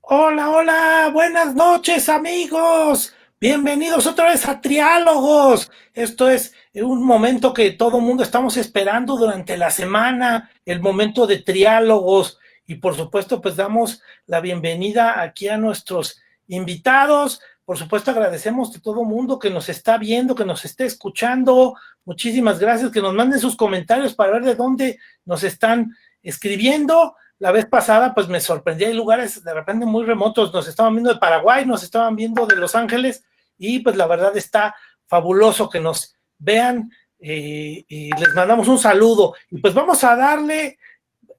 Hola, hola, buenas noches amigos. Bienvenidos otra vez a Triálogos. Esto es un momento que todo el mundo estamos esperando durante la semana, el momento de triálogos. Y por supuesto, pues damos la bienvenida aquí a nuestros invitados. Por supuesto, agradecemos a todo el mundo que nos está viendo, que nos esté escuchando. Muchísimas gracias, que nos manden sus comentarios para ver de dónde nos están escribiendo. La vez pasada, pues me sorprendí, hay lugares de repente muy remotos, nos estaban viendo de Paraguay, nos estaban viendo de Los Ángeles, y pues la verdad está fabuloso que nos vean, y les mandamos un saludo, y pues vamos a darle,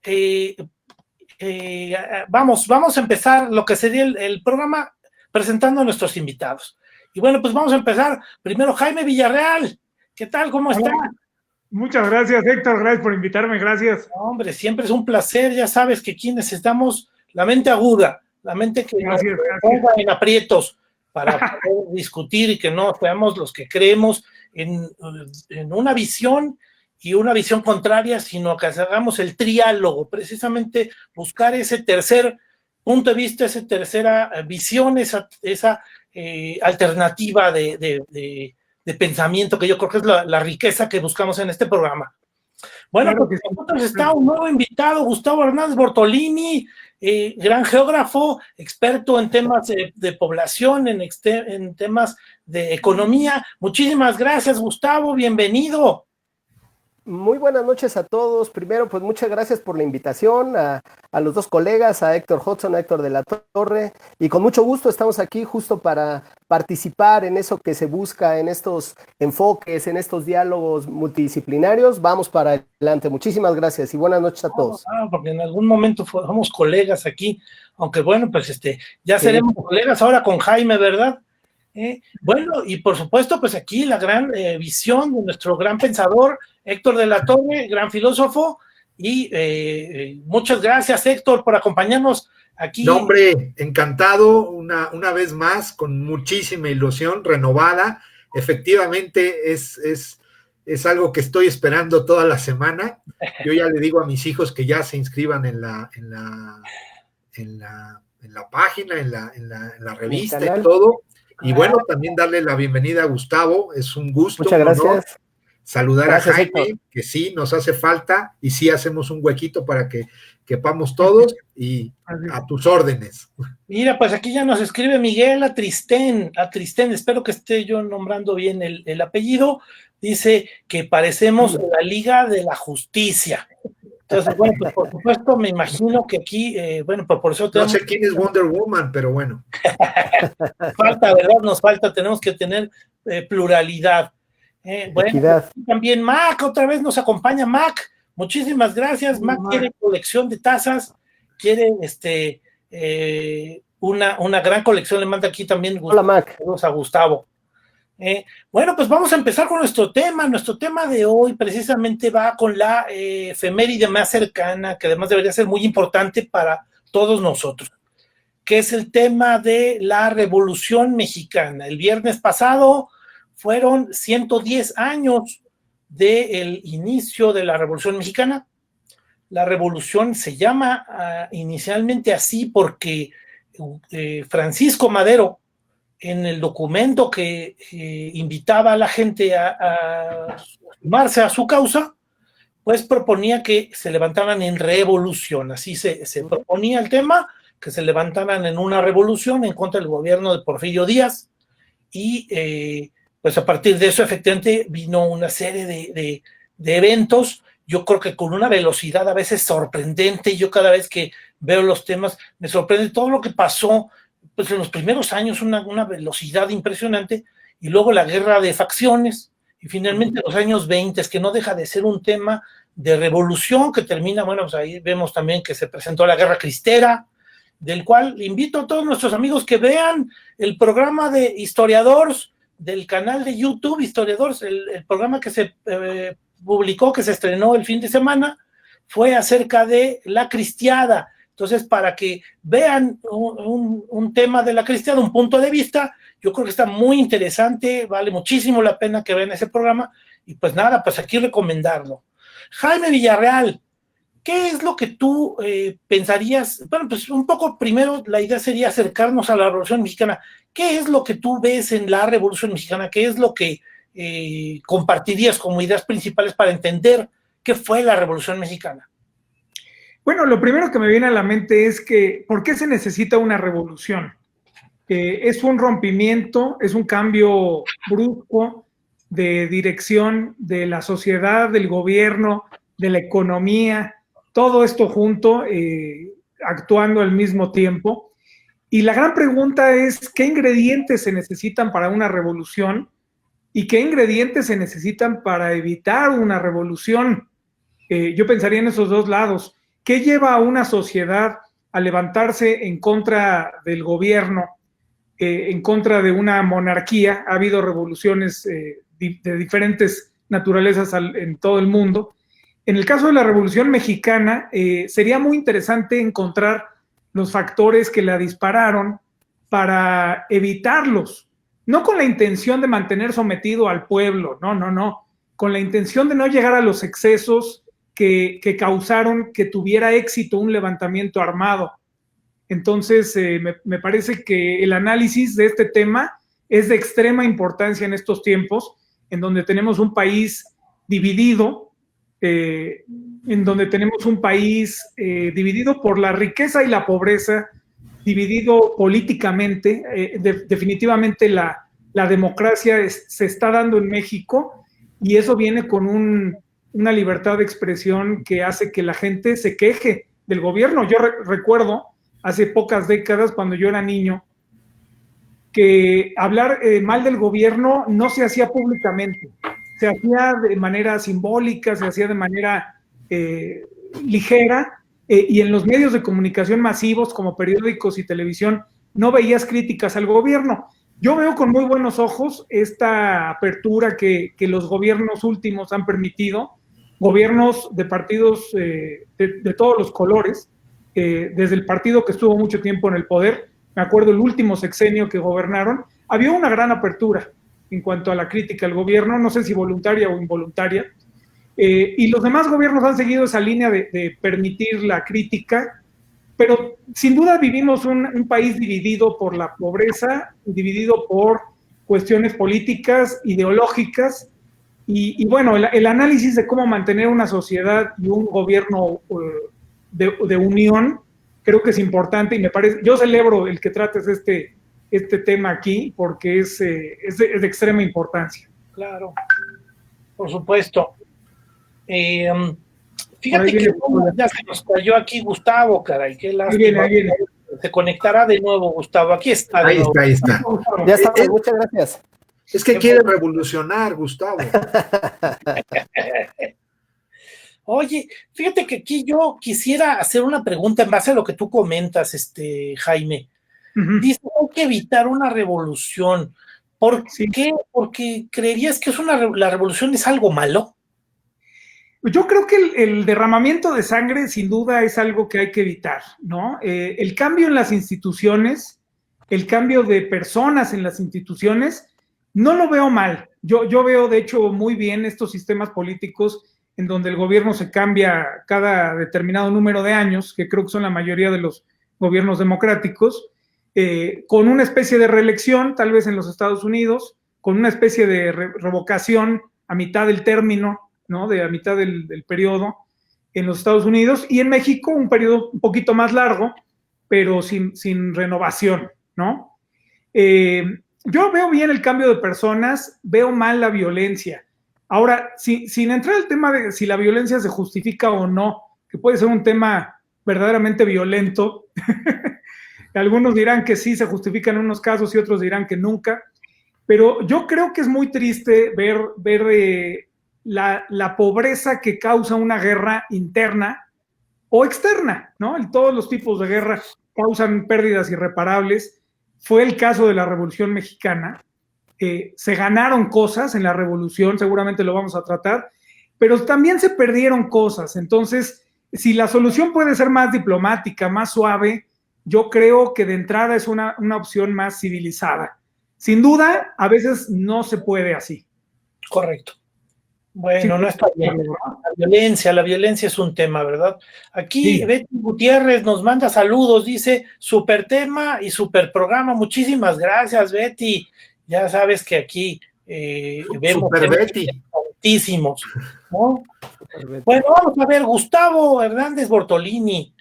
eh, vamos a empezar lo que sería el programa presentando a nuestros invitados. Y bueno, pues vamos a empezar, primero Jaime Villarreal, ¿qué tal? ¿Cómo está? Hola, muchas gracias, Héctor. Gracias por invitarme. Gracias. Hombre, siempre es un placer, ya sabes que aquí necesitamos la mente aguda, la mente que nos Gracias, ponga gracias. en aprietos para poder discutir y que no seamos los que creemos en una visión y una visión contraria, sino que hagamos el triálogo, precisamente buscar ese tercer punto de vista, esa tercera visión, esa alternativa de pensamiento, que yo creo que es la riqueza que buscamos en este programa. Bueno, Claro pues que con sí. nosotros está un nuevo invitado, Gustavo Hernández Bortolini, gran geógrafo, experto en temas de población, en temas de economía. Muchísimas gracias, Gustavo, bienvenido. Muy buenas noches a todos. Primero, pues muchas gracias por la invitación a los dos colegas, a Héctor Hudson, a Héctor de la Torre, y con mucho gusto estamos aquí justo para participar en eso que se busca, en estos enfoques, en estos diálogos multidisciplinarios. Vamos para adelante. Muchísimas gracias y buenas noches a todos. Porque en algún momento fuimos colegas aquí, aunque bueno, pues ya Sí, seremos colegas ahora con Jaime, ¿verdad? Bueno, y por supuesto, pues aquí la gran visión de nuestro gran pensador, Héctor de la Torre, gran filósofo, y muchas gracias, Héctor, por acompañarnos No, aquí. hombre, encantado una vez más, con muchísima ilusión renovada. Efectivamente, es algo que estoy esperando toda la semana. Yo ya le digo a mis hijos que ya se inscriban en la página, en la en el revista y canal. todo. Y bueno, también darle la bienvenida a Gustavo. Es un gusto, Muchas un honor gracias. saludar a Gracias, Héctor. Jaime, que sí, nos hace falta, y sí hacemos un huequito para que quepamos todos, y a tus órdenes. Mira, pues aquí ya nos escribe Miguel Atristén, espero que esté yo nombrando bien el apellido, dice que parecemos la Liga de la Justicia. Entonces, bueno, pues por supuesto, me imagino que aquí, bueno, pues por eso No tenemos... sé quién es Wonder Woman, pero bueno. falta, ¿verdad? Nos falta, tenemos que tener pluralidad. Bueno, pues Equidad. también Mac, otra vez nos acompaña Mac. Muchísimas gracias. Mac Hola, quiere colección de tazas, quiere una gran colección. Le manda aquí también Hola, Mac. a Gustavo. Bueno, pues vamos a empezar con nuestro tema. Nuestro tema de hoy precisamente va con la efeméride más cercana, que además debería ser muy importante para todos nosotros, que es el tema de la Revolución Mexicana. El viernes pasado fueron 110 años del inicio de la Revolución Mexicana. La revolución se llama inicialmente así porque Francisco Madero, en el documento que invitaba a la gente a sumarse a su causa, pues proponía que se levantaran en revolución. Así se proponía el tema, que se levantaran en una revolución en contra del gobierno de Porfirio Díaz, y pues a partir de eso efectivamente vino una serie de eventos, yo creo que con una velocidad a veces sorprendente. Yo cada vez que veo los temas me sorprende todo lo que pasó, pues en los primeros años una velocidad impresionante, y luego la guerra de facciones, y finalmente los años 20, que no deja de ser un tema de revolución que termina, bueno, pues ahí vemos también que se presentó la Guerra Cristera, del cual invito a todos nuestros amigos que vean el programa de Historiadores del canal de YouTube, Historiadores, el programa que se publicó, que se estrenó el fin de semana, fue acerca de la cristiada. Entonces, para que vean un tema de la cristiada, un punto de vista, yo creo que está muy interesante, vale muchísimo la pena que vean ese programa, y pues nada, pues aquí recomendarlo. Jaime Villarreal, ¿qué es lo que tú pensarías? Bueno, pues un poco primero la idea sería acercarnos a la Revolución Mexicana. ¿Qué es lo que tú ves en la Revolución Mexicana? ¿Qué es lo que compartirías como ideas principales para entender qué fue la Revolución Mexicana? Bueno, lo primero que me viene a la mente es que, ¿por qué se necesita una revolución? Es un rompimiento, es un cambio brusco de dirección de la sociedad, del gobierno, de la economía, todo esto junto, actuando al mismo tiempo. Y la gran pregunta es, ¿qué ingredientes se necesitan para una revolución? ¿Y qué ingredientes se necesitan para evitar una revolución? Yo pensaría en esos dos lados. ¿Qué lleva a una sociedad a levantarse en contra del gobierno, en contra de una monarquía? Ha habido revoluciones de diferentes naturalezas en todo el mundo. En el caso de la Revolución Mexicana, sería muy interesante encontrar los factores que la dispararon para evitarlos, no con la intención de mantener sometido al pueblo, no, con la intención de no llegar a los excesos que causaron que tuviera éxito un levantamiento armado. Entonces, me parece que el análisis de este tema es de extrema importancia en estos tiempos, en donde tenemos un país dividido, dividido por la riqueza y la pobreza, dividido políticamente. Definitivamente la democracia se está dando en México, y eso viene con una libertad de expresión que hace que la gente se queje del gobierno. Yo recuerdo hace pocas décadas, cuando yo era niño, que hablar mal del gobierno no se hacía públicamente, se hacía de manera simbólica, se hacía de manera ligera, y en los medios de comunicación masivos como periódicos y televisión no veías críticas al gobierno. Yo veo con muy buenos ojos esta apertura que los gobiernos últimos han permitido, gobiernos de partidos de todos los colores, desde el partido que estuvo mucho tiempo en el poder. Me acuerdo el último sexenio que gobernaron, había una gran apertura en cuanto a la crítica al gobierno, no sé si voluntaria o involuntaria, y los demás gobiernos han seguido esa línea de permitir la crítica, pero sin duda vivimos un país dividido por la pobreza, dividido por cuestiones políticas, ideológicas, y bueno, el análisis de cómo mantener una sociedad y un gobierno de unión, creo que es importante, y me parece, yo celebro el que trates este tema aquí, porque es de extrema importancia. Claro, por supuesto. Fíjate que ya se nos cayó aquí Gustavo, caray, qué lástima. Ahí viene. Se conectará de nuevo, Gustavo. Aquí está. Ahí está. Ya está, muchas gracias. Es que quiere revolucionar, Gustavo. Oye, fíjate que aquí yo quisiera hacer una pregunta en base a lo que tú comentas, Jaime. Uh-huh. Dice que hay que evitar una revolución. ¿Por Sí. qué? Porque creerías que la revolución es algo malo. Yo creo que el derramamiento de sangre sin duda es algo que hay que evitar, ¿no? El cambio en las instituciones, el cambio de personas en las instituciones, no lo veo mal. Yo veo, de hecho, muy bien estos sistemas políticos en donde el gobierno se cambia cada determinado número de años, que creo que son la mayoría de los gobiernos democráticos, con una especie de reelección, tal vez en los Estados Unidos, con una especie de revocación a mitad del término, ¿no? A mitad del periodo en los Estados Unidos, y en México un periodo un poquito más largo, pero sin renovación, ¿no? Yo veo bien el cambio de personas, veo mal la violencia. Ahora, sin entrar al tema de si la violencia se justifica o no, que puede ser un tema verdaderamente violento, algunos dirán que sí se justifica en unos casos y otros dirán que nunca, pero yo creo que es muy triste ver la pobreza que causa una guerra interna o externa, ¿no? Todos los tipos de guerra causan pérdidas irreparables. Fue el caso de la Revolución Mexicana. Se ganaron cosas en la revolución, seguramente lo vamos a tratar, pero también se perdieron cosas. Entonces, si la solución puede ser más diplomática, más suave, yo creo que de entrada es una opción más civilizada. Sin duda, a veces no se puede así. Correcto. Bueno, Sí, no está bien. La violencia es un tema, ¿verdad? Aquí sí. Betty Gutiérrez nos manda saludos, dice, super tema y super programa. Muchísimas gracias, Betty. Ya sabes que aquí vemos Super temas Betty. importantísimos, ¿no? Bueno, vamos a ver, Gustavo Hernández Bortolini.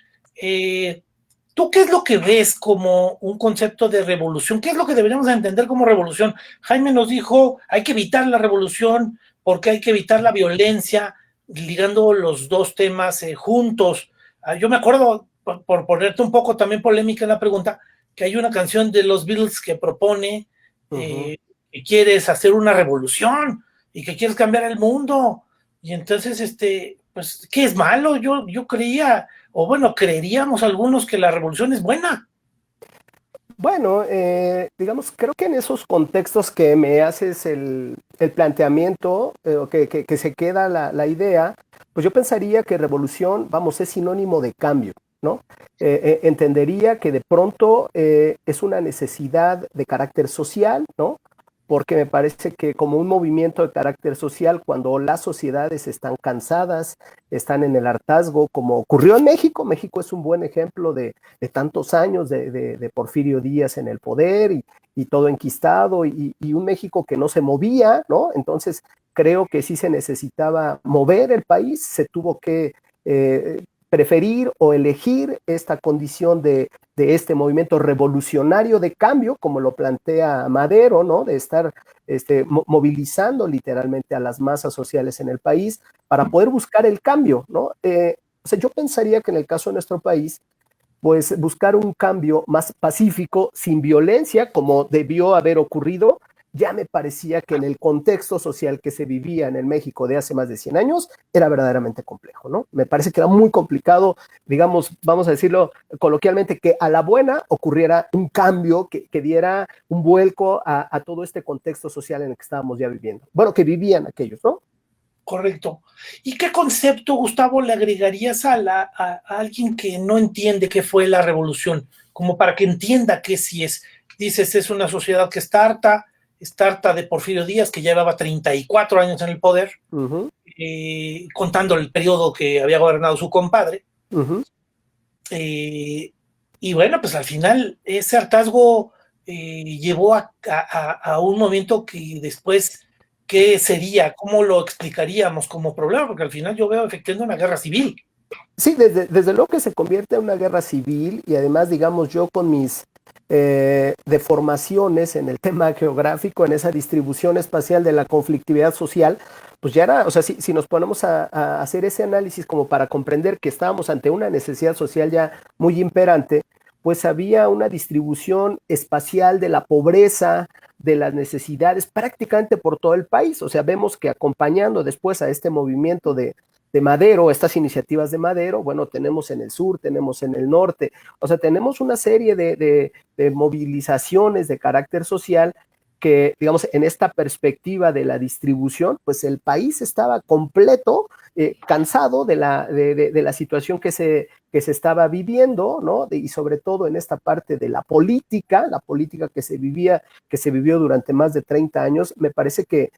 ¿Tú qué es lo que ves como un concepto de revolución? ¿Qué es lo que deberíamos entender como revolución? Jaime nos dijo, hay que evitar la revolución porque hay que evitar la violencia, ligando los dos temas juntos. Yo me acuerdo, por ponerte un poco también polémica en la pregunta, que hay una canción de los Beatles que propone que quieres hacer una revolución y que quieres cambiar el mundo. Y entonces, pues, ¿qué es malo? Yo creía, o bueno, creeríamos algunos que la revolución es buena. Bueno, digamos, creo que en esos contextos que me haces el planteamiento, que se queda la idea, pues yo pensaría que revolución, vamos, es sinónimo de cambio, ¿no? Entendería que de pronto es una necesidad de carácter social, ¿no? Porque me parece que como un movimiento de carácter social, cuando las sociedades están cansadas, están en el hartazgo, como ocurrió en México. México es un buen ejemplo de tantos años de Porfirio Díaz en el poder y todo enquistado y un México que no se movía, ¿no? Entonces creo que sí se necesitaba mover el país, se tuvo que preferir o elegir esta condición de este movimiento revolucionario de cambio, como lo plantea Madero, ¿no? De estar movilizando literalmente a las masas sociales en el país para poder buscar el cambio, ¿no? O sea, yo pensaría que en el caso de nuestro país, pues buscar un cambio más pacífico, sin violencia, como debió haber ocurrido, ya me parecía que en el contexto social que se vivía en el México de hace más de 100 años era verdaderamente complejo, ¿no? Me parece que era muy complicado, digamos, vamos a decirlo coloquialmente, que a la buena ocurriera un cambio que diera un vuelco a todo este contexto social en el que estábamos ya viviendo. Bueno, que vivían aquellos, ¿no? Correcto. ¿Y qué concepto, Gustavo, le agregarías a alguien que no entiende qué fue la revolución? Como para que entienda qué sí es. Dices, es una sociedad que está harta de Porfirio Díaz, que llevaba 34 años en el poder, contando el periodo que había gobernado su compadre. Y bueno, pues al final ese hartazgo llevó a un momento que después, ¿qué sería? ¿Cómo lo explicaríamos como problema? Porque al final yo veo efectivamente una guerra civil. Sí, desde luego que se convierte en una guerra civil y además, digamos, yo con mis deformaciones en el tema geográfico, en esa distribución espacial de la conflictividad social, pues ya era, o sea, si nos ponemos a hacer ese análisis como para comprender que estábamos ante una necesidad social ya muy imperante, pues había una distribución espacial de la pobreza, de las necesidades prácticamente por todo el país. O sea, vemos que acompañando después a este movimiento de Madero, estas iniciativas de Madero, bueno, tenemos en el sur, tenemos en el norte, o sea, tenemos una serie de movilizaciones de carácter social que, digamos, en esta perspectiva de la distribución, pues el país estaba completo, cansado de la situación que se estaba viviendo, ¿no? Y sobre todo en esta parte de la política que se vivió durante más de 30 años, me parece que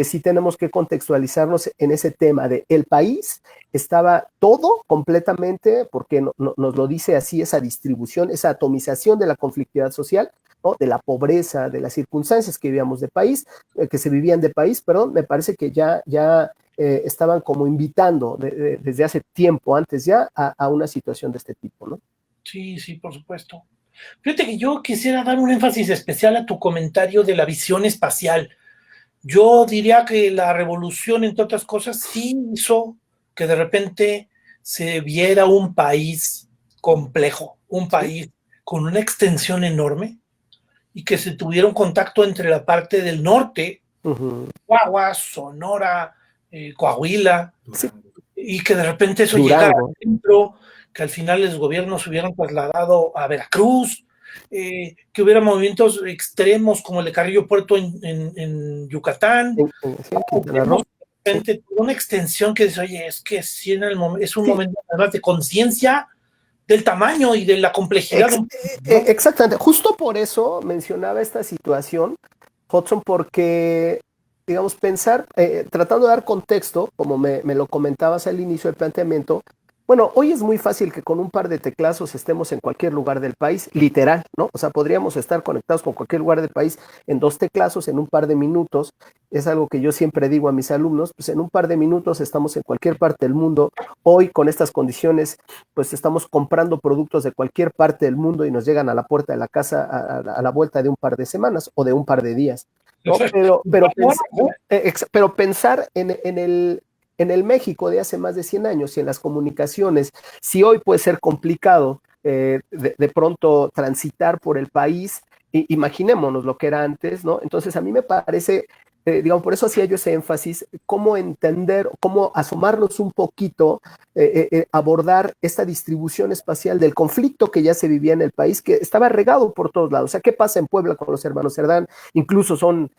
sí tenemos que contextualizarnos en ese tema de el país estaba todo completamente, porque nos lo dice así, esa distribución, esa atomización de la conflictividad social, ¿no? De la pobreza, de las circunstancias que vivíamos de país, que se vivían de país, perdón, me parece que ya estaban como invitando desde hace tiempo antes ya a una situación de este tipo, ¿no? Sí, sí, por supuesto. Fíjate que yo quisiera dar un énfasis especial a tu comentario de la visión espacial. Yo diría que la revolución, entre otras cosas, sí hizo que de repente se viera un país complejo, un país con una extensión enorme y que se tuviera un contacto entre la parte del norte, Chihuahua, Sonora, Coahuila, y que de repente eso llegara al centro, que al final los gobiernos se hubieran trasladado a Veracruz, que hubiera movimientos extremos como el de Carrillo Puerto en Yucatán, una extensión que dice, oye, es que sí es un momento además de conciencia del tamaño y de la complejidad. Exactamente, justo por eso mencionaba esta situación, Hudson, porque digamos, pensar, tratando de dar contexto, como me lo comentabas al inicio del planteamiento. Bueno, hoy es muy fácil que con un par de teclazos estemos en cualquier lugar del país, literal, ¿no? O sea, podríamos estar conectados con cualquier lugar del país en 2 teclazos, en un par de minutos. Es algo que yo siempre digo a mis alumnos, pues en un par de minutos estamos en cualquier parte del mundo. Hoy, con estas condiciones, pues estamos comprando productos de cualquier parte del mundo y nos llegan a la puerta de la casa a la vuelta de un par de semanas o de un par de días, ¿no? Pero pensar en el México de hace más de 100 años y en las comunicaciones, si hoy puede ser complicado de pronto transitar por el país, imaginémonos lo que era antes, ¿no? Entonces a mí me parece, digamos, por eso hacía yo ese énfasis, cómo entender, cómo asomarnos un poquito, abordar esta distribución espacial del conflicto que ya se vivía en el país, que estaba regado por todos lados. O sea, ¿qué pasa en Puebla con los hermanos Cerdán? Incluso son,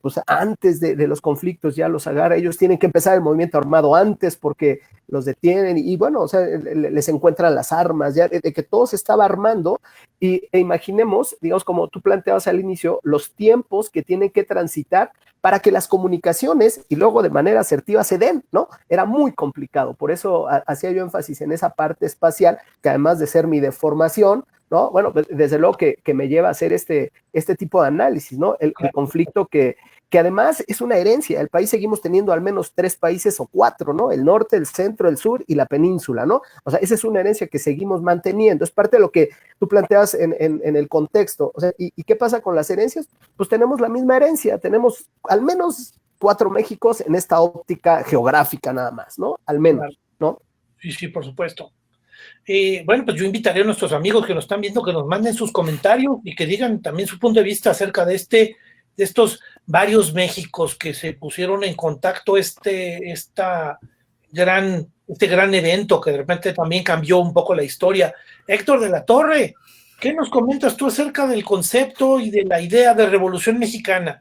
pues antes de los conflictos ya los agarra, ellos tienen que empezar el movimiento armado antes porque los detienen y bueno, o sea, les encuentran las armas, ya de que todo se estaba armando e imaginemos, digamos, como tú planteabas al inicio, los tiempos que tienen que transitar para que las comunicaciones y luego de manera asertiva se den, ¿no? Era muy complicado, por eso hacía yo énfasis en esa parte espacial, que además de ser mi deformación, ¿no? Bueno, desde luego que me lleva a hacer este tipo de análisis, ¿no? El conflicto que además es una herencia. El país seguimos teniendo al menos 3 países o 4, ¿no? El norte, el centro, el sur y la península, ¿no? O sea, esa es una herencia que seguimos manteniendo. Es parte de lo que tú planteas en el contexto. O sea, ¿y qué pasa con las herencias? Pues tenemos la misma herencia, tenemos al menos 4 Méxicos en esta óptica geográfica nada más, ¿no? Al menos, ¿no? Sí, sí, por supuesto. Bueno, pues yo invitaré a nuestros amigos que nos están viendo que nos manden sus comentarios y que digan también su punto de vista acerca de estos varios Méxicos que se pusieron en contacto, este gran evento que de repente también cambió un poco la historia. Héctor de la Torre, ¿qué nos comentas tú acerca del concepto y de la idea de Revolución Mexicana?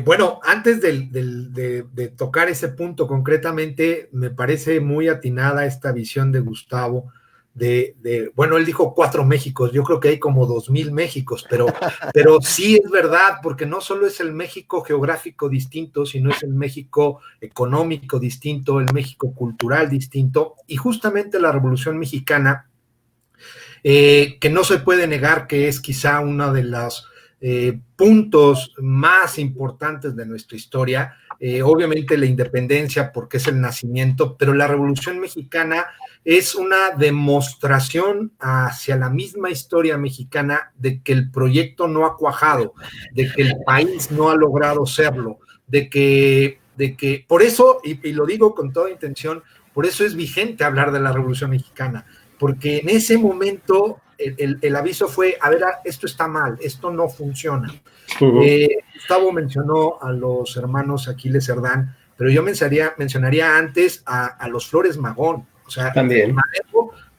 Bueno, antes de tocar ese punto concretamente, me parece muy atinada esta visión de Gustavo, bueno, él dijo 4 Méxicos, yo creo que hay como 2000 Méxicos, pero sí es verdad, porque no solo es el México geográfico distinto, sino es el México económico distinto, el México cultural distinto, y justamente la Revolución Mexicana, que no se puede negar que es quizá uno de los puntos más importantes de nuestra historia, obviamente la independencia porque es el nacimiento, pero la Revolución Mexicana es una demostración hacia la misma historia mexicana de que el proyecto no ha cuajado, de que el país no ha logrado serlo, de que por eso, y lo digo con toda intención, por eso es vigente hablar de la Revolución Mexicana, porque en ese momento el aviso fue, a ver, esto está mal, esto no funciona. Gustavo mencionó a los hermanos Aquiles Cerdán, pero yo mencionaría antes a los Flores Magón. O sea, también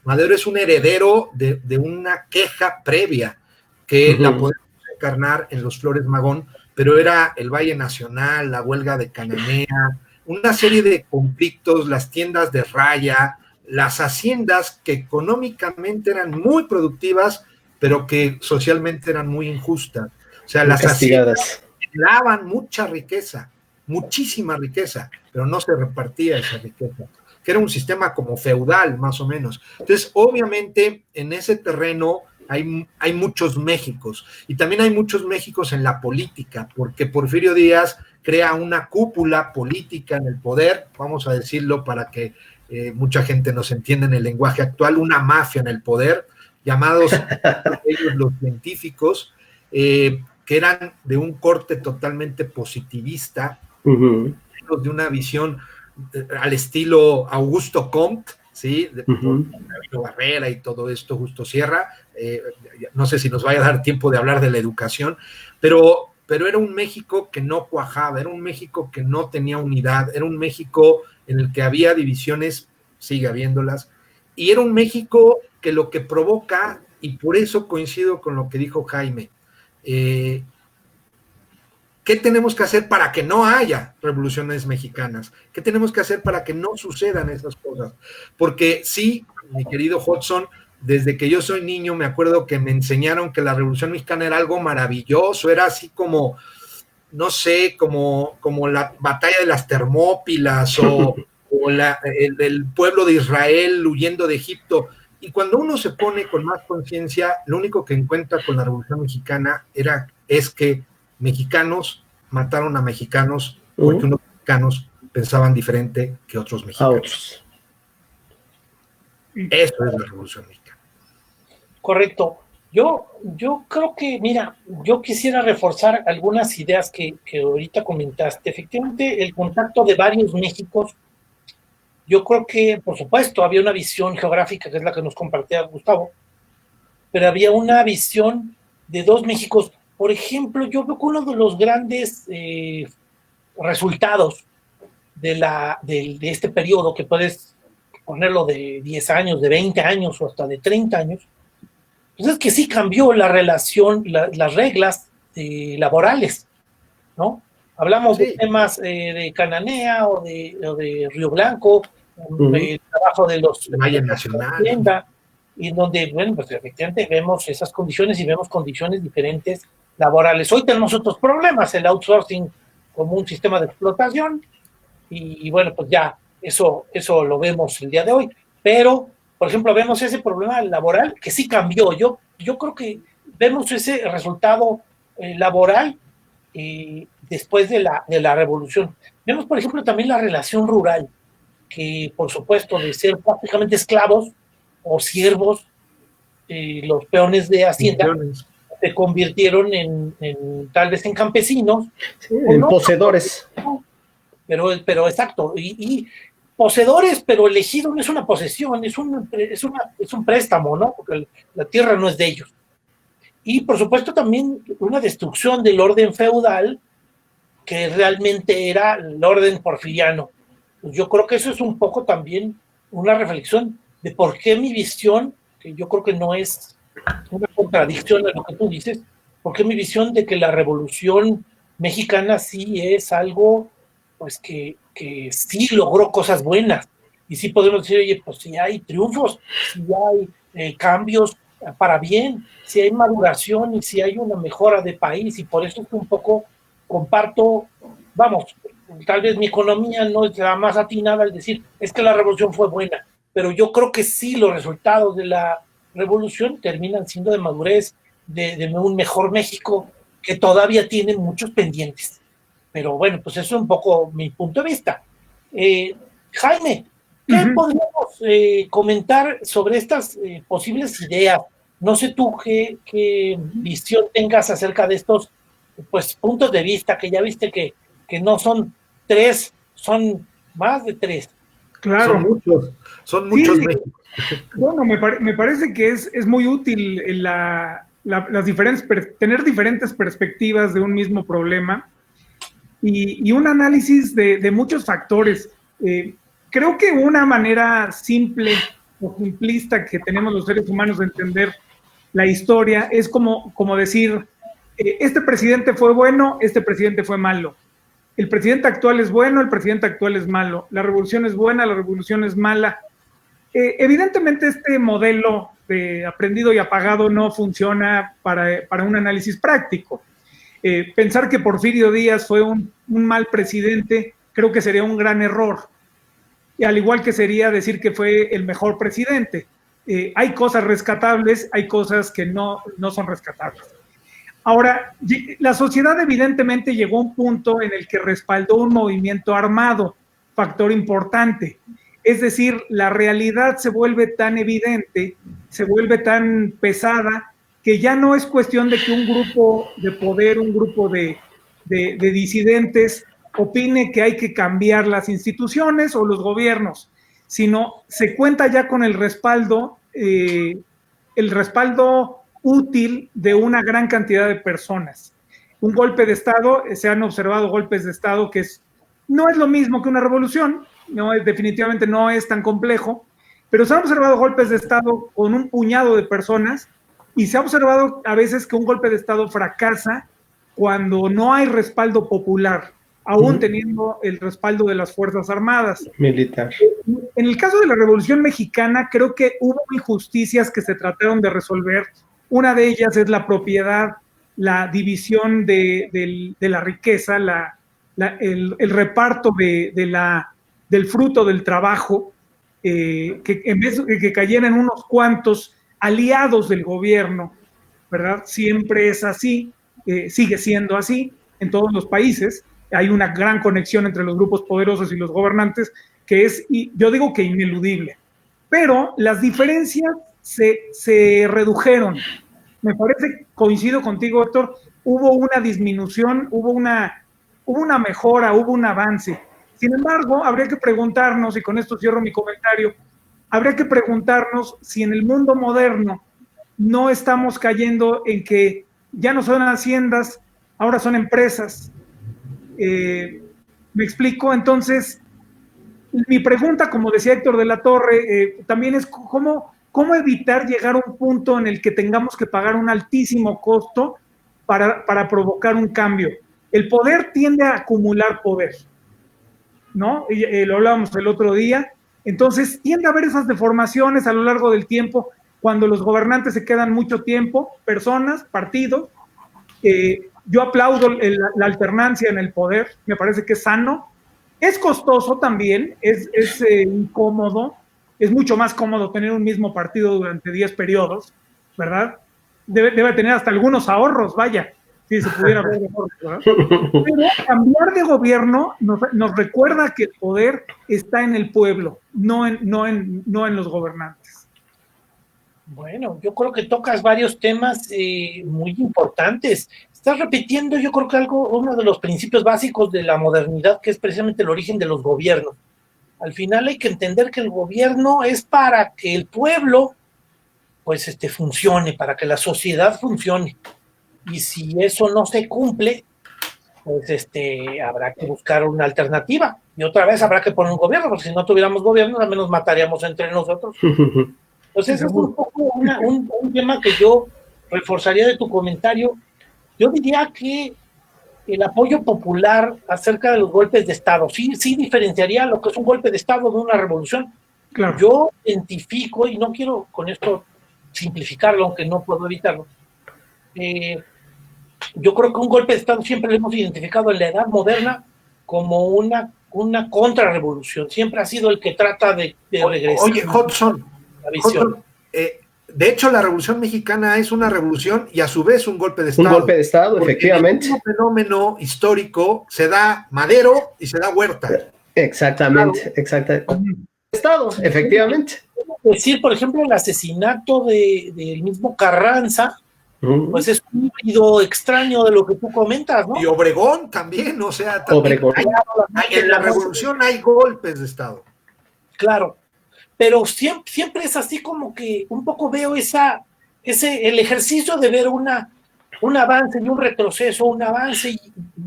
Madero es un heredero de una queja previa que la podemos encarnar en los Flores Magón, pero era el Valle Nacional, la huelga de Cananea, una serie de conflictos, las tiendas de raya, las haciendas que económicamente eran muy productivas, pero que socialmente eran muy injustas. O sea, las haciendas generaban mucha riqueza, muchísima riqueza, pero no se repartía esa riqueza, que era un sistema como feudal, más o menos. Entonces, obviamente, en ese terreno hay muchos Méxicos, y también hay muchos Méxicos en la política, porque Porfirio Díaz crea una cúpula política en el poder, vamos a decirlo para que mucha gente nos entiende en el lenguaje actual, una mafia en el poder, llamados ellos los científicos, que eran de un corte totalmente positivista, de una visión al estilo Augusto Comte, ¿sí? Por Barrera y todo esto, Justo Sierra, no sé si nos vaya a dar tiempo de hablar de la educación, pero era un México que no cuajaba, era un México que no tenía unidad, era un México en el que había divisiones, sigue habiéndolas, y era un México que lo que provoca, y por eso coincido con lo que dijo Jaime, ¿qué tenemos que hacer para que no haya revoluciones mexicanas? ¿Qué tenemos que hacer para que no sucedan esas cosas? Porque sí, mi querido Hudson, desde que yo soy niño me acuerdo que me enseñaron que la Revolución Mexicana era algo maravilloso, era así como no sé, como la batalla de las Termópilas o el pueblo de Israel huyendo de Egipto. Y cuando uno se pone con más conciencia, lo único que encuentra con la Revolución Mexicana es que mexicanos mataron a mexicanos porque unos mexicanos pensaban diferente que otros mexicanos. Eso es la Revolución Mexicana. Correcto. Yo creo que, mira, yo quisiera reforzar algunas ideas que ahorita comentaste. Efectivamente, el contacto de varios Méxicos, yo creo que, por supuesto, había una visión geográfica, que es la que nos compartía Gustavo, pero había una visión de dos Méxicos. Por ejemplo, yo veo que uno de los grandes resultados de este periodo, que puedes ponerlo de 10 años, de 20 años o hasta de 30 años, pues es que sí cambió la relación, las reglas laborales, ¿no? Hablamos de temas de Cananea o de Río Blanco, del trabajo de los Valle Nacional, tienda, y donde, bueno, pues efectivamente vemos esas condiciones y vemos condiciones diferentes laborales. Hoy tenemos otros problemas, el outsourcing como un sistema de explotación, y bueno, pues ya eso lo vemos el día de hoy, pero por ejemplo, vemos ese problema laboral que sí cambió. Yo creo que vemos ese resultado laboral después de la revolución. Vemos, por ejemplo, también la relación rural, que por supuesto de ser prácticamente esclavos o siervos, los peones de Hacienda se convirtieron en tal vez en campesinos. Sí, en poseedores. Pero exacto, y poseedores, pero elegido no es una posesión, es un préstamo, ¿no? Porque la tierra no es de ellos. Y por supuesto también una destrucción del orden feudal, que realmente era el orden porfiriano. Pues yo creo que eso es un poco también una reflexión de por qué mi visión, que yo creo que no es una contradicción a lo que tú dices, por qué mi visión de que la Revolución Mexicana sí es algo, pues que sí logró cosas buenas, y sí podemos decir, oye, pues sí hay triunfos, sí hay cambios para bien, sí hay maduración y sí hay una mejora de país, y por eso es que un poco comparto, vamos, tal vez mi economía no es la más atinada al decir, es que la revolución fue buena, pero yo creo que sí los resultados de la revolución terminan siendo de madurez, de un mejor México, que todavía tiene muchos pendientes. Pero bueno, pues eso es un poco mi punto de vista. Jaime, ¿qué podríamos comentar sobre estas posibles ideas? No sé tú qué visión tengas acerca de estos pues, puntos de vista, que ya viste que no son 3, son más de 3. Claro. Son muchos. Sí. Bueno, me parece que es muy útil las tener diferentes perspectivas de un mismo problema. Y un análisis de muchos factores. Creo que una manera simple o simplista que tenemos los seres humanos de entender la historia es como decir, este presidente fue bueno, este presidente fue malo. El presidente actual es bueno, el presidente actual es malo. La revolución es buena, la revolución es mala. Evidentemente este modelo de aprendido y apagado no funciona para un análisis práctico. Pensar que Porfirio Díaz fue un mal presidente, creo que sería un gran error. Y al igual que sería decir que fue el mejor presidente. Hay cosas rescatables, hay cosas que no son rescatables. Ahora, la sociedad evidentemente llegó a un punto en el que respaldó un movimiento armado, factor importante. Es decir, la realidad se vuelve tan evidente, se vuelve tan pesada, que ya no es cuestión de que un grupo de poder, un grupo de disidentes opine que hay que cambiar las instituciones o los gobiernos, sino se cuenta ya con el respaldo útil de una gran cantidad de personas. Un golpe de Estado, se han observado golpes de Estado que no es lo mismo que una revolución, definitivamente no es tan complejo, pero se han observado golpes de Estado con un puñado de personas. Y se ha observado a veces que un golpe de Estado fracasa cuando no hay respaldo popular, aún teniendo el respaldo de las Fuerzas Armadas. Militar. En el caso de la Revolución Mexicana, creo que hubo injusticias que se trataron de resolver. Una de ellas es la propiedad la división de la riqueza, el reparto del fruto del trabajo, que en vez de que cayeran unos cuantos aliados del gobierno, ¿verdad? Siempre es así, sigue siendo así en todos los países. Hay una gran conexión entre los grupos poderosos y los gobernantes que es, yo digo que ineludible. Pero las diferencias se redujeron. Me parece, coincido contigo, Héctor, hubo una disminución, hubo una mejora, hubo un avance. Sin embargo, habría que preguntarnos, y con esto cierro mi comentario, habría que preguntarnos si en el mundo moderno no estamos cayendo en que ya no son haciendas, ahora son empresas. ¿Me explico? Entonces, mi pregunta, como decía Héctor de la Torre, también es ¿cómo evitar llegar a un punto en el que tengamos que pagar un altísimo costo para provocar un cambio? El poder tiende a acumular poder, ¿no? Y, lo hablábamos el otro día. Entonces, tiende a haber esas deformaciones a lo largo del tiempo cuando los gobernantes se quedan mucho tiempo, personas, partidos. Yo aplaudo la alternancia en el poder, me parece que es sano. Es costoso también, es incómodo, es mucho más cómodo tener un mismo partido durante 10 periodos, ¿verdad? Debe tener hasta algunos ahorros, vaya, si se pudiera ver mejor, ¿verdad? Pero cambiar de gobierno nos recuerda que el poder está en el pueblo, no en los gobernantes. Bueno, yo creo que tocas varios temas muy importantes. Estás repitiendo, yo creo que uno de los principios básicos de la modernidad, que es precisamente el origen de los gobiernos. Al final hay que entender que el gobierno es para que el pueblo, pues, funcione, para que la sociedad funcione. Y si eso no se cumple, pues, habrá que buscar una alternativa. Y otra vez habrá que poner un gobierno, porque si no tuviéramos gobierno, al menos mataríamos entre nosotros. Entonces, es un poco un tema que yo reforzaría de tu comentario. Yo diría que el apoyo popular acerca de los golpes de Estado, sí diferenciaría lo que es un golpe de Estado de una revolución. Claro. Yo identifico, y no quiero con esto simplificarlo, aunque no puedo evitarlo, yo creo que un golpe de Estado siempre lo hemos identificado en la edad moderna como una contrarrevolución. Siempre ha sido el que trata de regresar. Oye, Hudson, de hecho, la Revolución Mexicana es una revolución y a su vez un golpe de Estado. Un golpe de Estado, efectivamente. Un fenómeno histórico, se da Madero y se da Huerta. Exactamente, claro. Exactamente. Estado, efectivamente. Es decir, por ejemplo, el asesinato del mismo Carranza, pues es un híbrido extraño de lo que tú comentas, ¿no? Y Obregón también, o sea, también en la revolución hay golpes de Estado. Claro. Pero siempre es así como que un poco veo el ejercicio de ver un avance y un retroceso, un avance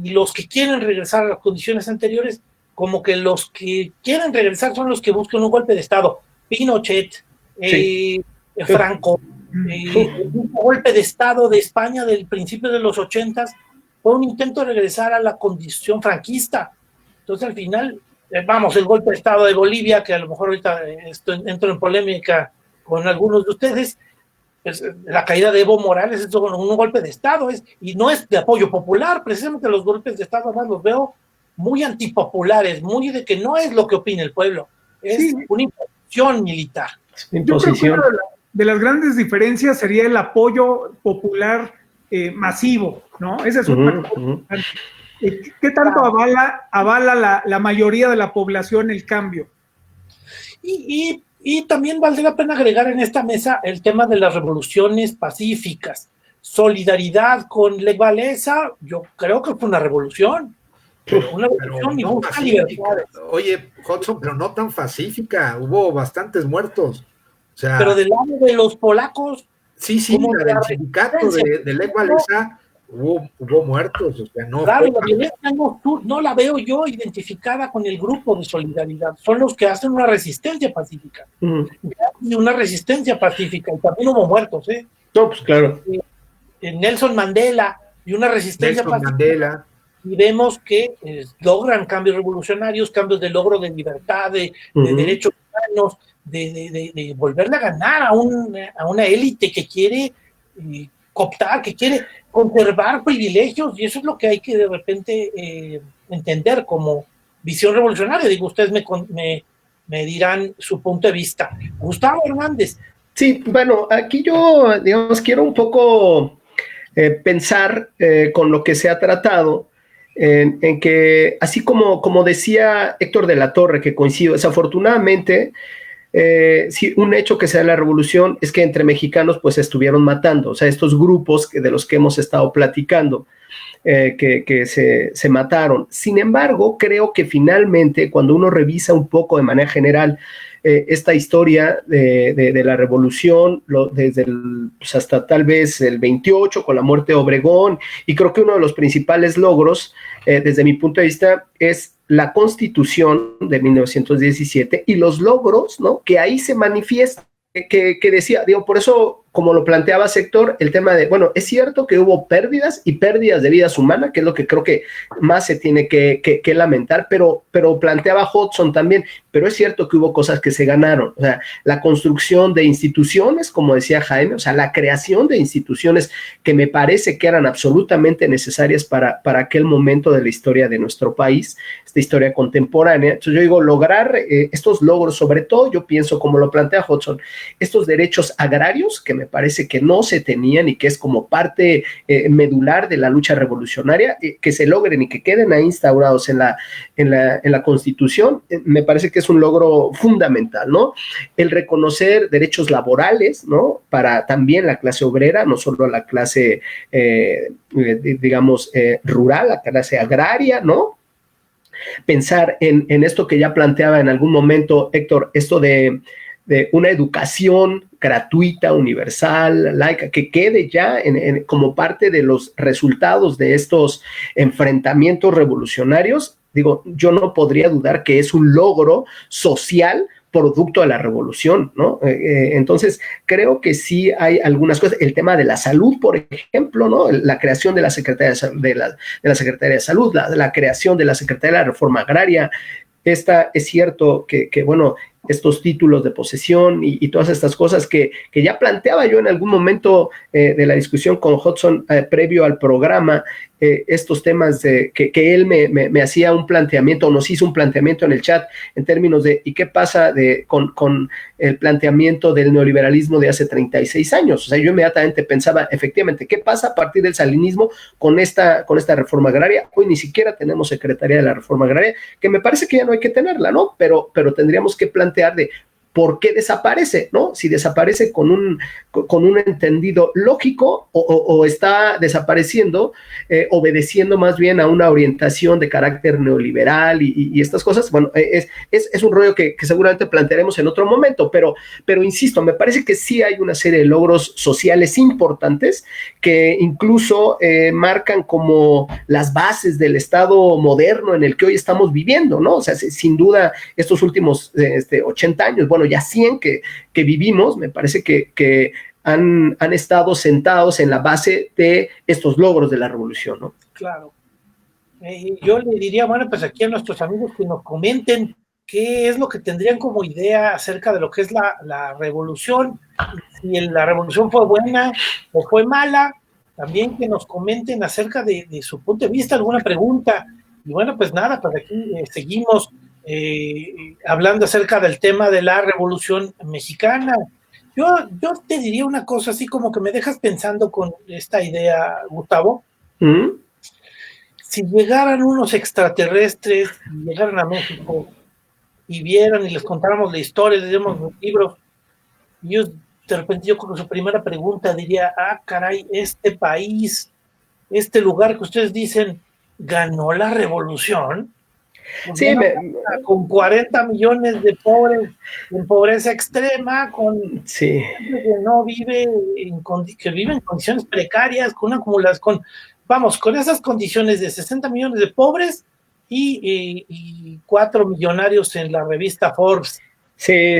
y los que quieren regresar a las condiciones anteriores, como que los que quieren regresar son los que buscan un golpe de Estado. Pinochet, sí. Franco, el golpe de Estado de España del principio de los 80s fue un intento de regresar a la condición franquista. Entonces al final... Vamos, el golpe de Estado de Bolivia, que a lo mejor ahorita entro en polémica con algunos de ustedes, pues, la caída de Evo Morales es un golpe de Estado, y no es de apoyo popular. Precisamente los golpes de Estado además los veo muy antipopulares, muy de que no es lo que opina el pueblo, es una imposición militar. Yo creo que una de las grandes diferencias sería el apoyo popular masivo, ¿no? Esa es una cosa. ¿Qué tanto avala la mayoría de la población el cambio? Y también valdría la pena agregar en esta mesa el tema de las revoluciones pacíficas. Solidaridad con Lech Walesa, yo creo que fue una revolución. Una revolución y no busca libertades. Oye, Hudson, pero no tan pacífica, hubo bastantes muertos. O sea, pero del lado de los polacos. Sí, la del sindicato de Lech Walesa. Hubo muertos, o sea, no. Claro, la violencia no la veo yo identificada con el grupo de solidaridad. Son los que hacen una resistencia pacífica. Una resistencia pacífica, y también hubo muertos, ¿eh? No, pues claro. Nelson Mandela, y una resistencia pacífica. Mandela. Y vemos que logran cambios revolucionarios, cambios de logro de libertad, de derechos humanos, de volverle a ganar a una élite que quiere cooptar, que quiere conservar privilegios, y eso es lo que hay que de repente entender como visión revolucionaria. Digo, ustedes me dirán su punto de vista. Gustavo Hernández. Sí, bueno, aquí yo, digamos, quiero un poco pensar con lo que se ha tratado, en que, así como decía Héctor de la Torre, que coincido, desafortunadamente, sí, un hecho que se da en la revolución es que entre mexicanos pues se estuvieron matando, o sea, estos grupos de los que hemos estado platicando, que se mataron. Sin embargo, creo que finalmente, cuando uno revisa un poco de manera general esta historia de la revolución, desde pues hasta tal vez el 28, con la muerte de Obregón, y creo que uno de los principales logros, desde mi punto de vista, es la Constitución de 1917 y los logros, ¿no?, que ahí se manifiestan, que decía, digo, por eso, como lo planteaba Sector, el tema de, bueno, es cierto que hubo pérdidas y pérdidas de vidas humanas, que es lo que creo que más se tiene que lamentar, pero planteaba Hudson también, pero es cierto que hubo cosas que se ganaron, o sea, la construcción de instituciones, como decía Jaime, o sea, la creación de instituciones que me parece que eran absolutamente necesarias para aquel momento de la historia de nuestro país, esta historia contemporánea. Entonces yo digo, lograr estos logros, sobre todo yo pienso, como lo plantea Hudson, estos derechos agrarios que me parece que no se tenían y que es como parte medular de la lucha revolucionaria, que se logren y que queden ahí instaurados en la Constitución, me parece que es un logro fundamental, ¿no? El reconocer derechos laborales, ¿no?, para también la clase obrera, no solo la clase, digamos, rural, la clase agraria, ¿no? Pensar en esto que ya planteaba en algún momento Héctor, esto de una educación gratuita, universal, laica, que quede ya como parte de los resultados de estos enfrentamientos revolucionarios. Digo, yo no podría dudar que es un logro social producto de la revolución, ¿no? Entonces, creo que sí hay algunas cosas. El tema de la salud, por ejemplo, ¿no? La creación de la Secretaría de la Secretaría de Salud, la creación de la Secretaría de la Reforma Agraria. Es cierto que bueno, estos títulos de posesión y todas estas cosas que ya planteaba yo en algún momento de la discusión con Hudson previo al programa, estos temas que él me hacía un planteamiento, o nos hizo un planteamiento en el chat en términos de ¿y qué pasa con el planteamiento del neoliberalismo de hace 36 años? O sea, yo inmediatamente pensaba, efectivamente, ¿qué pasa a partir del salinismo con esta reforma agraria? Hoy ni siquiera tenemos Secretaría de la Reforma Agraria, que me parece que ya no hay que tenerla, ¿no? Pero tendríamos que plantear de por qué desaparece, ¿no? Si desaparece con un entendido lógico o está desapareciendo obedeciendo más bien a una orientación de carácter neoliberal y estas cosas. Bueno, es un rollo que seguramente plantearemos en otro momento, pero insisto, me parece que sí hay una serie de logros sociales importantes que incluso marcan como las bases del Estado moderno en el que hoy estamos viviendo, ¿no? O sea, sin duda, estos últimos 80 años, bueno, ya 100 que vivimos, me parece que han estado sentados en la base de estos logros de la revolución, ¿no? Claro. Yo le diría, bueno, pues aquí a nuestros amigos que nos comenten qué es lo que tendrían como idea acerca de lo que es la revolución, si la revolución fue buena o fue mala, también que nos comenten acerca de su punto de vista, alguna pregunta. Y bueno, pues nada, pues aquí seguimos hablando acerca del tema de la Revolución Mexicana. Yo te diría una cosa así como que me dejas pensando con esta idea, Gustavo. Si llegaran unos extraterrestres, llegaran a México y vieran y les contáramos la historia, les diéramos los libros, y ellos de repente yo con su primera pregunta diría, caray, este país, este lugar que ustedes dicen ganó la revolución. Sí, con 40 millones de pobres en pobreza extrema, con sí, gente que no vive que vive en condiciones precarias, con una acumulación, con esas condiciones de 60 millones de pobres y 4 millonarios en la revista Forbes. Sí,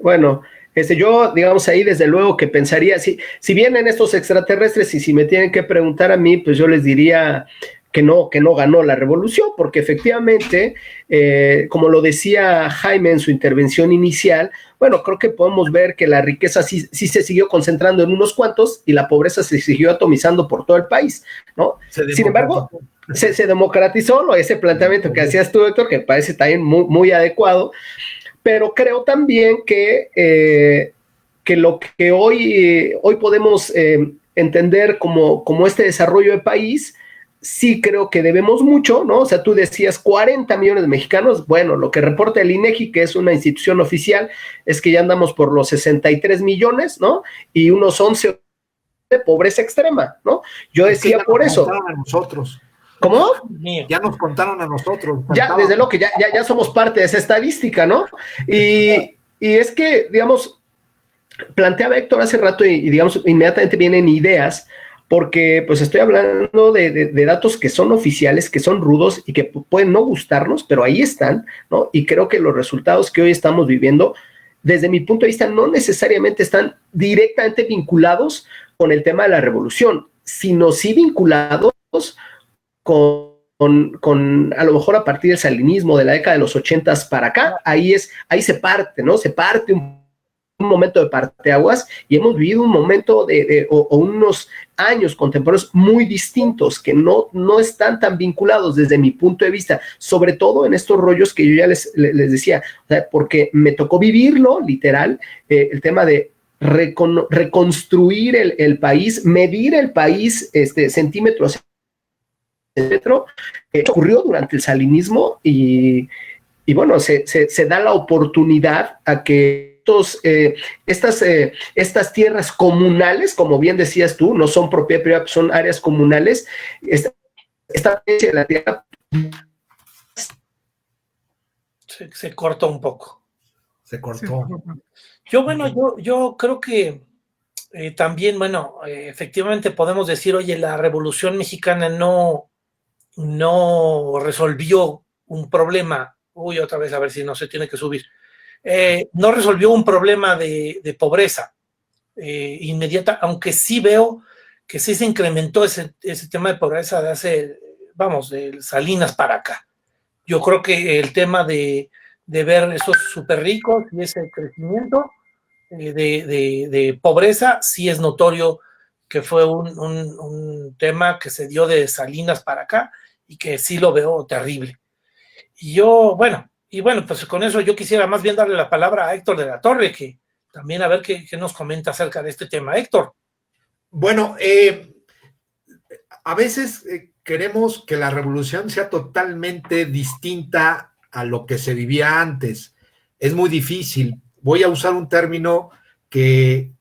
bueno, yo, digamos, ahí desde luego que pensaría, si vienen estos extraterrestres y si me tienen que preguntar a mí, pues yo les diría que no ganó la revolución, porque efectivamente, como lo decía Jaime en su intervención inicial, bueno, creo que podemos ver que la riqueza sí se siguió concentrando en unos cuantos y la pobreza se siguió atomizando por todo el país, ¿no? Sin embargo, se democratizó ese planteamiento que hacías tú, Héctor, que parece también muy, muy adecuado, pero creo también que lo que hoy podemos entender como este desarrollo de país, sí creo que debemos mucho, ¿no? O sea, tú decías 40 millones de mexicanos, bueno, lo que reporta el INEGI, que es una institución oficial, es que ya andamos por los 63 millones, ¿no? Y unos 11 de pobreza extrema, ¿no? Yo decía por eso. A nosotros. ¿Cómo? Ya nos contaron a nosotros. Ya, desde luego que ya somos parte de esa estadística, ¿no? Y es que, digamos, planteaba Héctor hace rato y digamos, inmediatamente vienen ideas, porque pues estoy hablando de datos que son oficiales, que son rudos y que pueden no gustarnos, pero ahí están, ¿no? Y creo que los resultados que hoy estamos viviendo, desde mi punto de vista, no necesariamente están directamente vinculados con el tema de la revolución, sino sí vinculados con a lo mejor a partir del salinismo de la década de los 80 para acá, ahí se parte, ¿no? Se parte un momento de parteaguas y hemos vivido un momento o unos años contemporáneos muy distintos que no están tan vinculados desde mi punto de vista, sobre todo en estos rollos que yo ya les decía, o sea, porque me tocó vivirlo literal, el tema de reconstruir el país, medir el país centímetros centímetro, ocurrió durante el salinismo y bueno, se da la oportunidad a que estas tierras comunales, como bien decías tú, no son propiedad privada, son áreas comunales, esta la tierra se corta un poco. Se cortó. Yo creo que también, bueno, efectivamente podemos decir, oye, la Revolución Mexicana no resolvió un problema. Uy, otra vez, a ver si no se tiene que subir. No resolvió un problema de pobreza inmediata, aunque sí veo que sí se incrementó ese tema de pobreza de hace, de Salinas para acá. Yo creo que el tema de ver esos súper ricos y ese crecimiento de pobreza sí es notorio que fue un tema que se dio de Salinas para acá y que sí lo veo terrible. Y pues con eso yo quisiera más bien darle la palabra a Héctor de la Torre, que también a ver qué nos comenta acerca de este tema. Héctor. Bueno, a veces queremos que la revolución sea totalmente distinta a lo que se vivía antes. Es muy difícil. Voy a usar un término que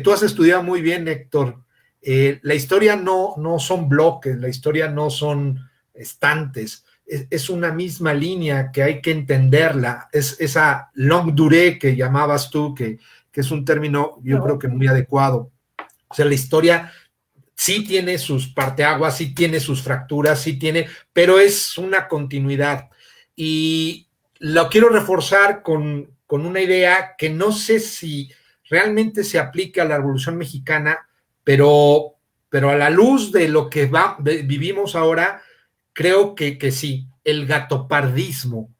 tú has estudiado muy bien, Héctor. La historia no son bloques, la historia no son estantes. Es una misma línea que hay que entenderla, es esa longue durée que llamabas tú, que es un término yo creo que muy adecuado. O sea, la historia sí tiene sus parteaguas, sí tiene sus fracturas, sí tiene, pero es una continuidad. Y lo quiero reforzar con una idea que no sé si realmente se aplica a la Revolución Mexicana, pero a la luz de lo que vivimos ahora, creo que sí, el gatopardismo.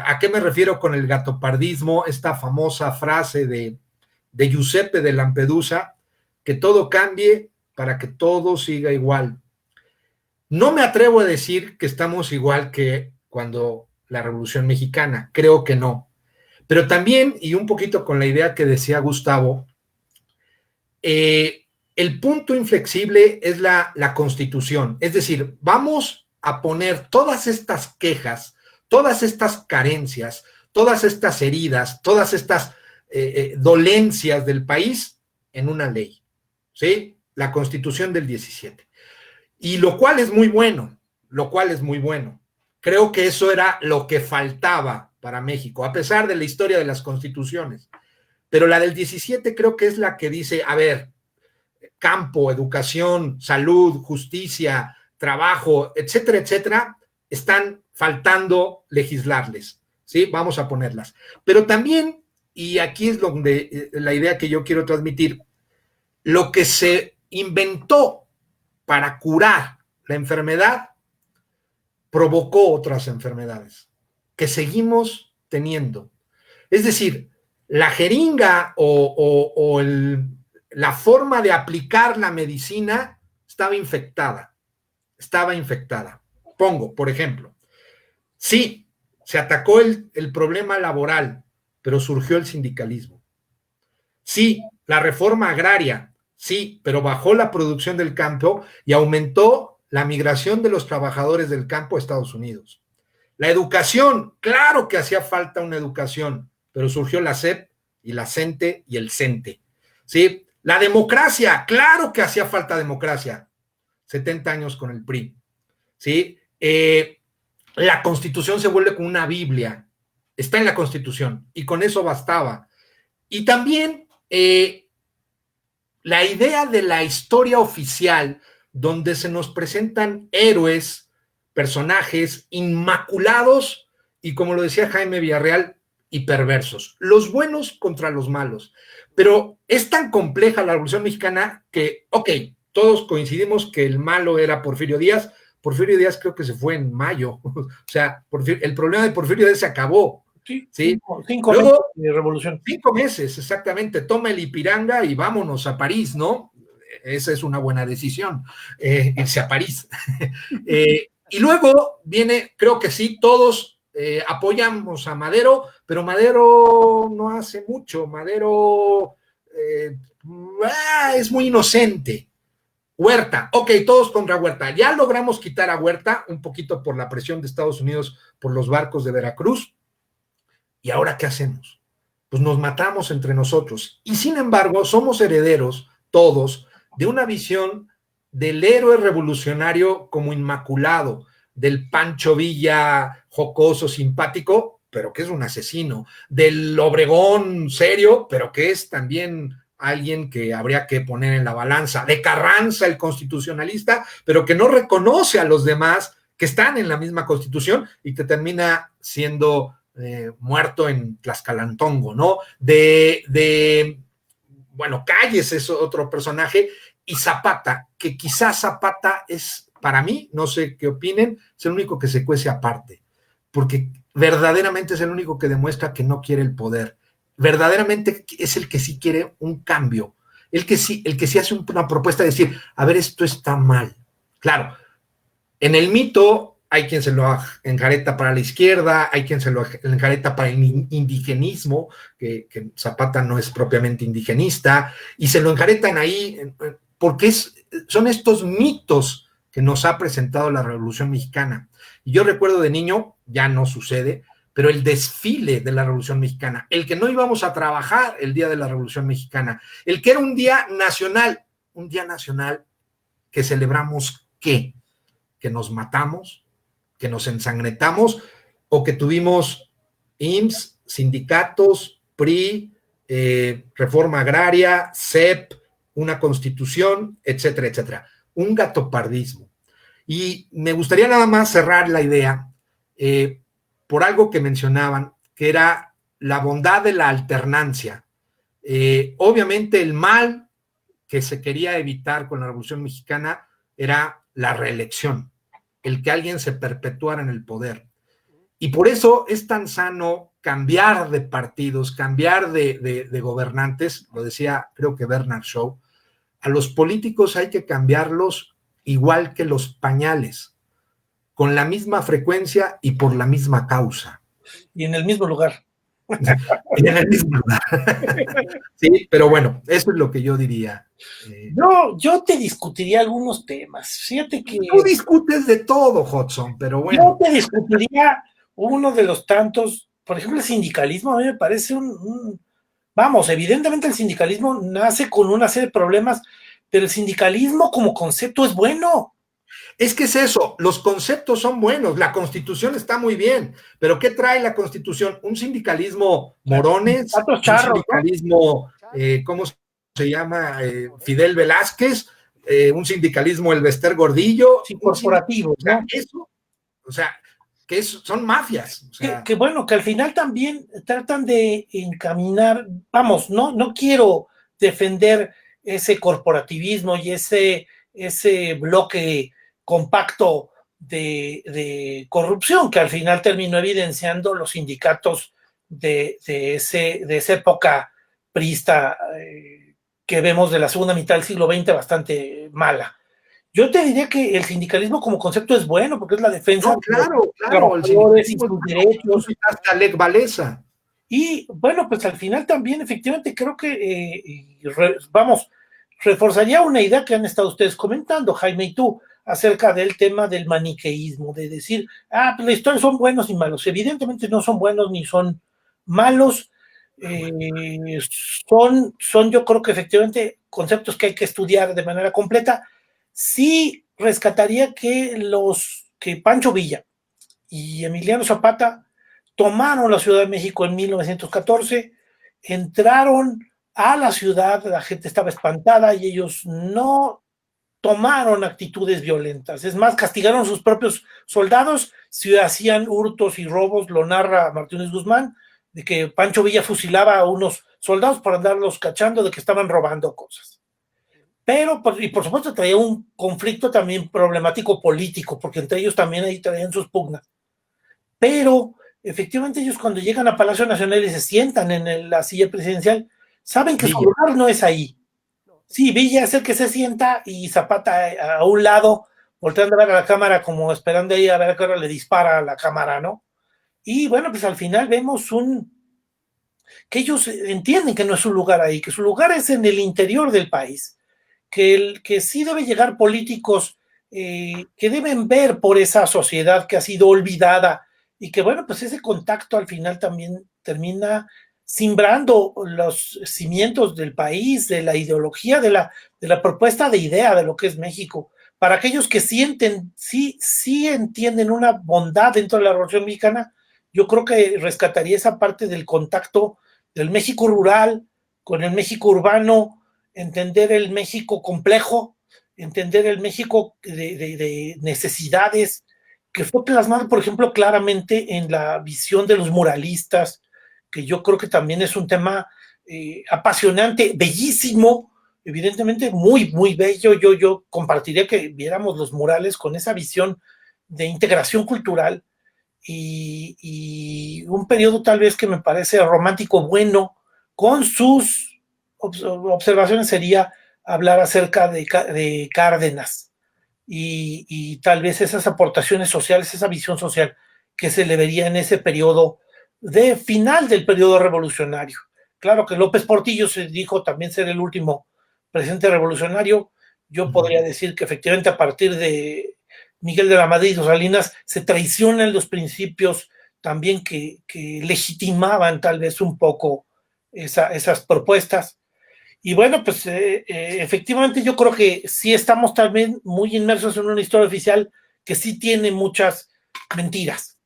¿A qué me refiero con el gatopardismo? Esta famosa frase de Giuseppe de Lampedusa, que todo cambie para que todo siga igual. No me atrevo a decir que estamos igual que cuando la Revolución Mexicana, creo que no. Pero también, y un poquito con la idea que decía Gustavo, el punto inflexible es la Constitución. Es decir, vamos a poner todas estas quejas, todas estas carencias, todas estas heridas, todas estas dolencias del país en una ley, ¿sí? La Constitución del 17. Y lo cual es muy bueno, Creo que eso era lo que faltaba para México, a pesar de la historia de las constituciones. Pero la del 17 creo que es la que dice, a ver, campo, educación, salud, justicia, trabajo, etcétera, etcétera, están faltando legislarles, ¿sí? Vamos a ponerlas. Pero también, y aquí es donde la idea que yo quiero transmitir, lo que se inventó para curar la enfermedad provocó otras enfermedades que seguimos teniendo. Es decir, la jeringa la forma de aplicar la medicina estaba infectada. Pongo, por ejemplo, sí, se atacó el problema laboral, pero surgió el sindicalismo. Sí, la reforma agraria, sí, pero bajó la producción del campo y aumentó la migración de los trabajadores del campo a Estados Unidos. La educación, claro que hacía falta una educación, pero surgió la SEP y la CENTE y el CENTE. ¿Sí? La democracia, claro que hacía falta democracia. 70 años con el PRI. ¿Sí? La Constitución se vuelve como una Biblia. Está en la Constitución y con eso bastaba. Y también la idea de la historia oficial, donde se nos presentan héroes, personajes inmaculados y, como lo decía Jaime Villarreal, y perversos, los buenos contra los malos. Pero es tan compleja la Revolución Mexicana que, ok, todos coincidimos que el malo era Porfirio Díaz. Porfirio Díaz creo que se fue en mayo. O sea, el problema de Porfirio Díaz se acabó. Sí, ¿sí? Cinco Luego, meses de revolución. 5 meses, exactamente. Toma el Ipiranga y vámonos a París, ¿no? Esa es una buena decisión, irse a París. Y luego viene, creo que sí, todos apoyamos a Madero, pero Madero no hace mucho. Madero es muy inocente. Huerta, ok, todos contra Huerta. Ya logramos quitar a Huerta un poquito por la presión de Estados Unidos por los barcos de Veracruz. ¿Y ahora qué hacemos? Pues nos matamos entre nosotros. Y sin embargo, somos herederos todos de una visión del héroe revolucionario como inmaculado, del Pancho Villa jocoso, simpático, pero que es un asesino, del Obregón serio, pero que es también alguien que habría que poner en la balanza, de Carranza, el constitucionalista, pero que no reconoce a los demás que están en la misma constitución y que termina siendo muerto en Tlaxcalantongo, ¿no? Bueno, Calles es otro personaje, y Zapata, que quizás Zapata es, para mí, no sé qué opinen, es el único que se cuece aparte, porque verdaderamente es el único que demuestra que no quiere el poder, verdaderamente es el que sí quiere un cambio, el que sí hace una propuesta de decir, a ver, esto está mal. Claro, en el mito hay quien se lo enjareta para la izquierda, hay quien se lo enjareta para el indigenismo, que Zapata no es propiamente indigenista, y se lo enjaretan ahí porque son estos mitos que nos ha presentado la Revolución Mexicana. Y yo recuerdo de niño, ya no sucede, pero el desfile de la Revolución Mexicana, el que no íbamos a trabajar el día de la Revolución Mexicana, el que era un día nacional que celebramos ¿qué? Que nos matamos, que nos ensangrentamos, o que tuvimos IMSS, sindicatos, PRI, reforma agraria, CEP, una constitución, etcétera, etcétera. Un gatopardismo. Y me gustaría nada más cerrar la idea por algo que mencionaban, que era la bondad de la alternancia. Obviamente el mal que se quería evitar con la Revolución Mexicana era la reelección, el que alguien se perpetuara en el poder. Y por eso es tan sano cambiar de partidos, cambiar de gobernantes, lo decía creo que Bernard Shaw, a los políticos hay que cambiarlos igual que los pañales, con la misma frecuencia y por la misma causa. Y en el mismo lugar. En el mismo lugar. Sí, pero bueno, eso es lo que yo diría. Yo te discutiría algunos temas. Fíjate que... Tú discutes de todo, Hudson, pero bueno. Yo te discutiría uno de los tantos, por ejemplo, el sindicalismo. A mí me parece vamos, evidentemente el sindicalismo nace con una serie de problemas, pero el sindicalismo como concepto es bueno. Es que es eso, los conceptos son buenos, la Constitución está muy bien, pero ¿qué trae la Constitución? Un sindicalismo morones, un sindicalismo, ¿cómo se llama? Fidel Velázquez, un sindicalismo Elvester Gordillo. Sí, corporativo, ¿no? Eso, o sea, son mafias. O sea, que bueno, que al final también tratan de encaminar, vamos, no quiero defender ese corporativismo y ese bloque compacto de corrupción que al final terminó evidenciando los sindicatos de esa época priista que vemos de la segunda mitad del siglo XX bastante mala. Yo te diría que el sindicalismo como concepto es bueno, porque es la defensa No, claro, de los claro, el trabajadores y sindicalismo sus es derechos. hasta Lech Walesa. Y bueno, pues al final también efectivamente creo que, vamos, reforzaría una idea que han estado ustedes comentando, Jaime y tú, acerca del tema del maniqueísmo, de decir, pues la historia son buenos y malos. Evidentemente no son buenos ni son malos, son yo creo que efectivamente conceptos que hay que estudiar de manera completa. Sí rescataría que Pancho Villa y Emiliano Zapata tomaron la Ciudad de México en 1914, entraron a la ciudad, la gente estaba espantada y ellos no tomaron actitudes violentas. Es más, castigaron a sus propios soldados si hacían hurtos y robos, lo narra Martínez Guzmán, de que Pancho Villa fusilaba a unos soldados para andarlos cachando de que estaban robando cosas. Pero, y por supuesto, traía un conflicto también problemático político, porque entre ellos también ahí traían sus pugnas. Pero, efectivamente, ellos cuando llegan a Palacio Nacional y se sientan en la silla presidencial, saben que su lugar no es ahí. Sí, Villa es el que se sienta y Zapata a un lado, volteando a ver a la cámara como esperando ahí a ver a qué hora le dispara a la cámara, ¿no? Y bueno, pues al final vemos que ellos entienden que no es su lugar ahí, que su lugar es en el interior del país, que sí debe llegar políticos que deben ver por esa sociedad que ha sido olvidada y que bueno, pues ese contacto al final también termina simbrando los cimientos del país, de la ideología, de la propuesta de idea de lo que es México. Para aquellos que sienten, sí entienden una bondad dentro de la Revolución Mexicana, yo creo que rescataría esa parte del contacto del México rural con el México urbano, entender el México complejo, entender el México de necesidades, que fue plasmado, por ejemplo, claramente en la visión de los muralistas, que yo creo que también es un tema apasionante, bellísimo, evidentemente muy, muy bello. Yo compartiría que viéramos los murales con esa visión de integración cultural y un periodo tal vez que me parece romántico bueno, con sus observaciones sería hablar acerca de Cárdenas y tal vez esas aportaciones sociales, esa visión social que se le vería en ese periodo de final del periodo revolucionario. Claro que López Portillo se dijo también ser el último presidente revolucionario. Yo podría decir que efectivamente a partir de Miguel de la Madrid y los Salinas se traicionan los principios también que legitimaban tal vez un poco esas propuestas. Y bueno, pues efectivamente yo creo que sí estamos también muy inmersos en una historia oficial que sí tiene muchas mentiras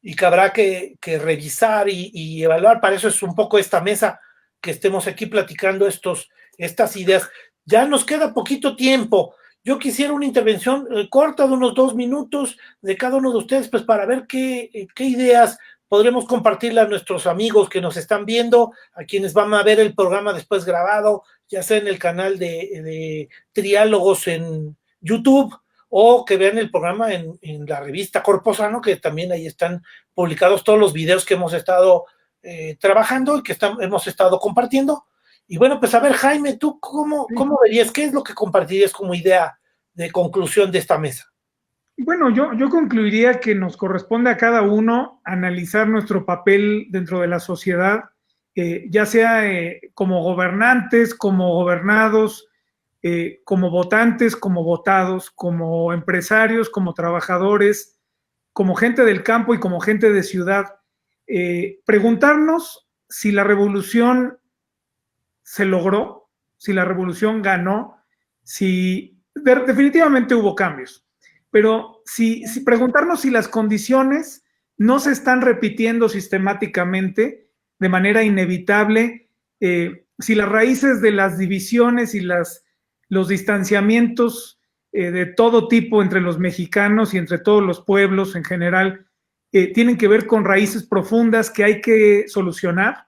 y que habrá que revisar y evaluar. Para eso es un poco esta mesa que estemos aquí platicando estas ideas. Ya nos queda poquito tiempo. Yo quisiera una intervención corta de unos 2 minutos de cada uno de ustedes, pues para ver qué ideas podremos compartirle a nuestros amigos que nos están viendo, a quienes van a ver el programa después grabado, ya sea en el canal de Triálogos en YouTube, o que vean el programa en la revista Corpo Sano, que también ahí están publicados todos los videos que hemos estado trabajando y que hemos estado compartiendo. Y bueno, pues a ver, Jaime, ¿tú cómo verías? ¿Qué es lo que compartirías como idea de conclusión de esta mesa? Bueno, yo concluiría que nos corresponde a cada uno analizar nuestro papel dentro de la sociedad, ya sea como gobernantes, como gobernados, como votantes, como votados, como empresarios, como trabajadores, como gente del campo y como gente de ciudad. Preguntarnos si la revolución se logró, si la revolución ganó, si definitivamente hubo cambios. Pero si preguntarnos si las condiciones no se están repitiendo sistemáticamente de manera inevitable, si las raíces de las divisiones y los distanciamientos de todo tipo entre los mexicanos y entre todos los pueblos en general tienen que ver con raíces profundas que hay que solucionar.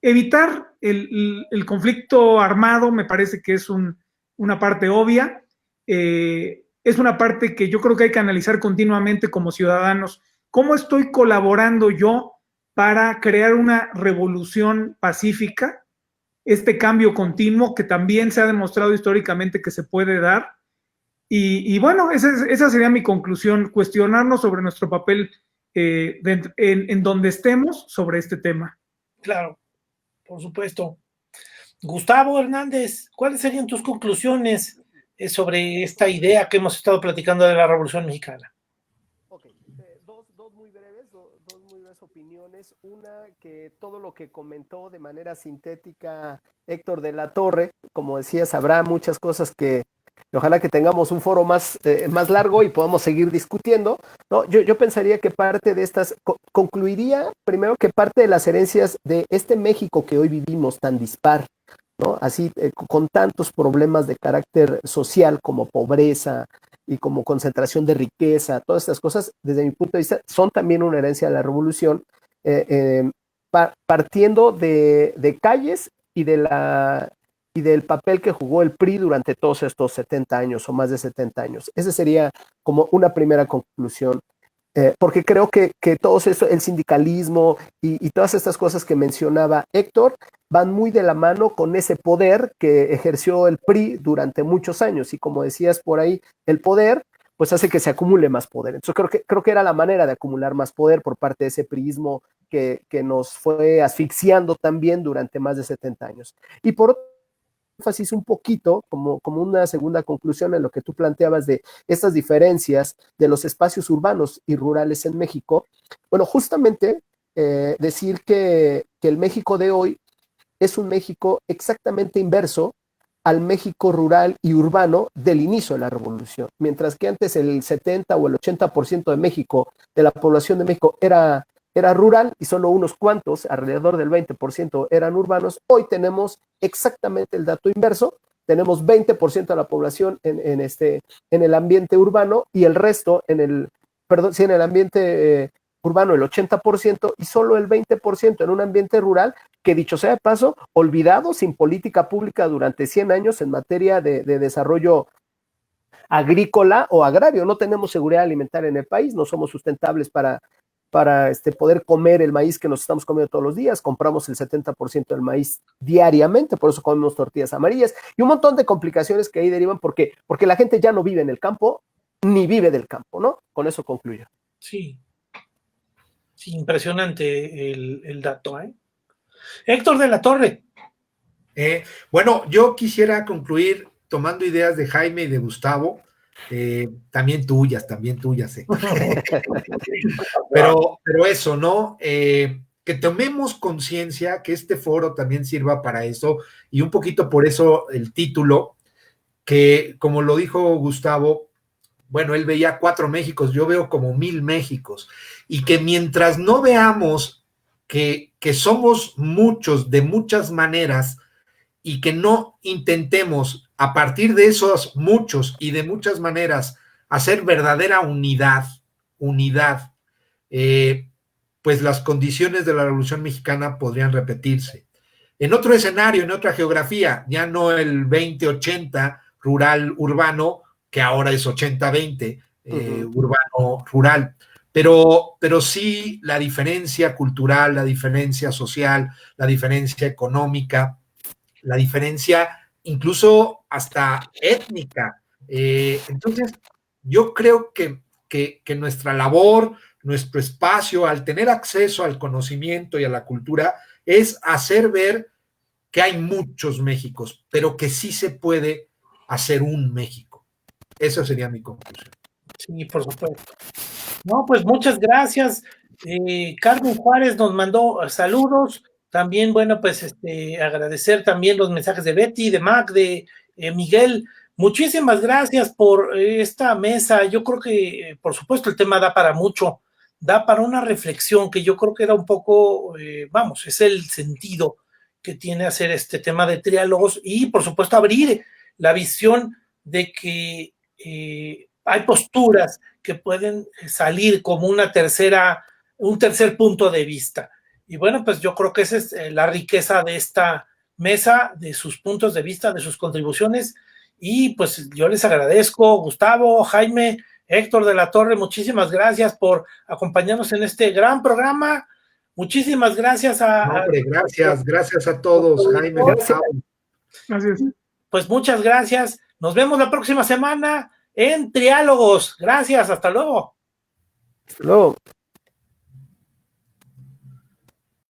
Evitar el conflicto armado me parece que es una parte obvia. Es una parte que yo creo que hay que analizar continuamente como ciudadanos ¿cómo estoy colaborando yo para crear una revolución pacífica? Este cambio continuo que también se ha demostrado históricamente que se puede dar. Y bueno, esa sería mi conclusión, cuestionarnos sobre nuestro papel en donde estemos sobre este tema. Claro, por supuesto. Gustavo Hernández, ¿cuáles serían tus conclusiones sobre esta idea que hemos estado platicando de la Revolución Mexicana? Ok, dos muy breves, dos muy breves opiniones. Una, que todo lo que comentó de manera sintética Héctor de la Torre, como decías, habrá muchas cosas que ojalá que tengamos un foro más largo y podamos seguir discutiendo, ¿no? Yo pensaría que parte de estas, concluiría primero que parte de las herencias de este México que hoy vivimos tan dispar, ¿no? Así, con tantos problemas de carácter social como pobreza y como concentración de riqueza, todas estas cosas, desde mi punto de vista, son también una herencia de la revolución, partiendo de calles y del papel que jugó el PRI durante todos estos 70 años o más de 70 años. Esa sería como una primera conclusión. Porque creo que todo eso, el sindicalismo y todas estas cosas que mencionaba Héctor, van muy de la mano con ese poder que ejerció el PRI durante muchos años. Y como decías por ahí, el poder pues hace que se acumule más poder. Entonces creo que era la manera de acumular más poder por parte de ese priismo que nos fue asfixiando también durante más de 70 años. Y por otro énfasis un poquito, como una segunda conclusión en lo que tú planteabas de estas diferencias de los espacios urbanos y rurales en México. Bueno, justamente decir que el México de hoy es un México exactamente inverso al México rural y urbano del inicio de la revolución. Mientras que antes el 70 o el 80% de México, de la población de México, era rural y solo unos cuantos, alrededor del 20%, eran urbanos. Hoy tenemos exactamente el dato inverso. Tenemos 20% de la población en el ambiente urbano y el resto en el ambiente urbano el 80% y solo el 20% en un ambiente rural que, dicho sea de paso, olvidado, sin política pública durante 100 años en materia de desarrollo agrícola o agrario. No tenemos seguridad alimentaria en el país, no somos sustentables para poder comer el maíz que nos estamos comiendo todos los días. Compramos el 70% del maíz diariamente, por eso comemos tortillas amarillas y un montón de complicaciones que ahí derivan porque la gente ya no vive en el campo ni vive del campo, ¿no? Con eso concluyo. Sí, impresionante el dato, ¿eh? Héctor de la Torre. Bueno, yo quisiera concluir tomando ideas de Jaime y de Gustavo, también tuyas, pero eso, ¿no? Que tomemos conciencia, que este foro también sirva para eso, y un poquito por eso el título, que como lo dijo Gustavo, bueno, él veía 4 Méxicos, yo veo como 1000 Méxicos, y que mientras no veamos que somos muchos de muchas maneras, y que no intentemos a partir de esos muchos y de muchas maneras hacer verdadera unidad, pues las condiciones de la Revolución Mexicana podrían repetirse. En otro escenario, en otra geografía, ya no el 20-80 rural-urbano, que ahora es 80-20 urbano-rural, pero sí la diferencia cultural, la diferencia social, la diferencia económica, la diferencia incluso hasta étnica. Entonces, yo creo que nuestra labor, nuestro espacio, al tener acceso al conocimiento y a la cultura, es hacer ver que hay muchos Méxicos, pero que sí se puede hacer un México. Esa sería mi conclusión. Sí, por supuesto. No, pues muchas gracias. Carmen Juárez nos mandó saludos. También, bueno, pues agradecer también los mensajes de Betty, de Mac, de Miguel. Muchísimas gracias por esta mesa. Yo creo que, por supuesto, el tema da para mucho, da para una reflexión que yo creo que era un poco, es el sentido que tiene hacer este tema de triálogos y, por supuesto, abrir la visión de que hay posturas que pueden salir como un tercer punto de vista. Y bueno, pues yo creo que esa es la riqueza de esta mesa, de sus puntos de vista, de sus contribuciones. Y pues yo les agradezco, Gustavo, Jaime, Héctor de la Torre, muchísimas gracias por acompañarnos en este gran programa. Muchísimas gracias Hombre, gracias a todos, Jaime. Gracias. Pues muchas gracias. Nos vemos la próxima semana en Triálogos. Gracias, hasta luego. Hasta luego.